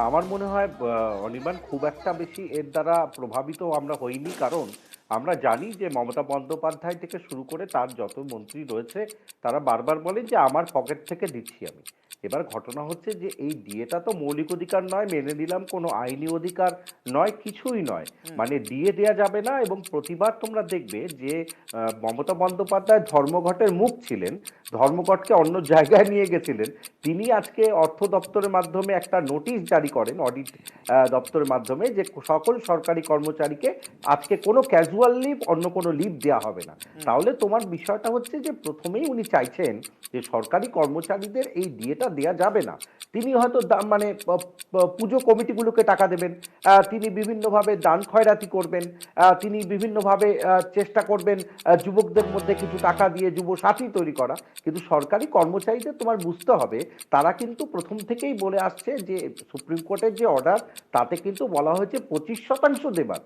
আমার মনে হয় অনির্বাণ খুব একটা বেশি এর দ্বারা প্রভাবিত আমরা হইনি, কারণ আমরা জানি যে মমতা বন্দ্যোপাধ্যায় থেকে শুরু করে তার যত মন্ত্রী রয়েছে তারা বারবার বলেন যে আমার পকেট থেকে দিচ্ছি আমি। এবার ঘটনা হচ্ছে যে এই ডিএটা তো মৌলিক অধিকার নয়, মেনে নিলাম, কোনো আইনি অধিকার নয়, কিছুই নয়। হুম। মানে ডিএ দেয়া যাবে না। এবং প্রতিবার তোমরা দেখবে যে মমতা বন্দ্যোপাধ্যায় ধর্মঘটের মুখ ছিলেন, ধর্মঘটকে অন্য জায়গায় নিয়ে গেছিলেন। তিনি আজকে অর্থ দপ্তরের মাধ্যমে একটা নোটিশ জারি করেন, অডিট দপ্তরের মাধ্যমে, যে সকল সরকারি কর্মচারীকে আজকে কোনো ক্যাজুয়াল লিভ, অন্য কোনো লিভ দেওয়া হবে না। হুম। তাহলে তোমার বিষয়টা হচ্ছে যে প্রথমেই উনি চাইছেন যে সরকারি কর্মচারীদের এই ডিএটা দেয়া যাবে না। তিনি হয়তো মানে পুজো কমিটিগুলোকে টাকা দেবেন, তিনি বিভিন্নভাবে দান খয়রাতি করবেন, তিনি বিভিন্নভাবে চেষ্টা করবেন যুবকদের মধ্যে কিছু টাকা দিয়ে যুব সাথী তৈরি করা। কিন্তু সরকারি কর্মচারীদের তোমার বুঝতে হবে, তারা কিন্তু প্রথম থেকেই বলে আসছে যে সুপ্রিম কোর্টের যে অর্ডার তাতে কিন্তু বলা হয়েছে 25% দেবার,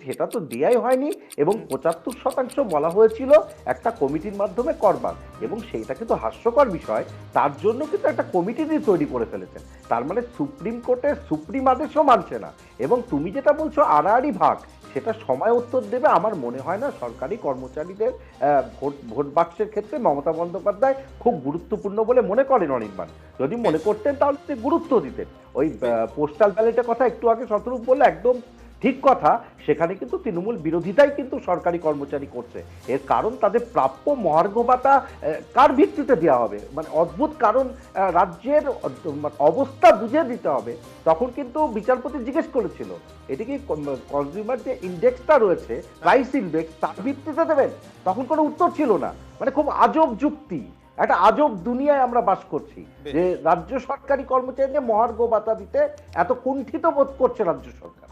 সেটা তো দেয়াই হয়নি। এবং হুম। 75% বলা হয়েছিল একটা কমিটির মাধ্যমে করবার। এবং সেইটা কিন্তু হাস্যকর বিষয়, তার জন্য কিন্তু একটা কমিটি দিয়ে তৈরি করে ফেলেছেন। তার মানে সুপ্রিম কোর্টের সুপ্রিম আদেশও মানছে না। এবং তুমি যেটা বলছো আড়াআড়ি ভাগ, সেটা সময় উত্তর দেবে। আমার মনে হয় না সরকারি কর্মচারীদের ভোট ভোট বাক্সের ক্ষেত্রে মমতা বন্দ্যোপাধ্যায় খুব গুরুত্বপূর্ণ বলে মনে করেন অনির্বাণ। যদি মনে বেশ। করতেন তাহলে তিনি গুরুত্ব দিতেন। ওই বেশ। পোস্টাল ব্যালটের কথা একটু আগে শতরূপ বললে একদম ঠিক কথা। সেখানে কিন্তু তৃণমূল বিরোধিতাই কিন্তু সরকারি কর্মচারী করছে। এর কারণ তাদের প্রাপ্য মহার্ঘ ভাতা কার ভিত্তিতে দেওয়া হবে, মানে অদ্ভুত কারণ। রাজ্যের অবস্থা বুঝে দিতে হবে। তখন কিন্তু বিচারপতি জিজ্ঞেস করেছিল এটি কি কনজিউমার যে ইন্ডেক্সটা রয়েছে, প্রাইস ইন্ডেক্স, তার ভিত্তিতে দেবেন? তখন কোনো উত্তর ছিল না। মানে খুব আজব যুক্তি, একটা আজব দুনিয়ায় আমরা বাস করছি, বেশ। যে রাজ্য সরকারি কর্মচারীদের মহার্ঘ ভাতা দিতে এত কুণ্ঠিত বোধ করছে রাজ্য সরকার।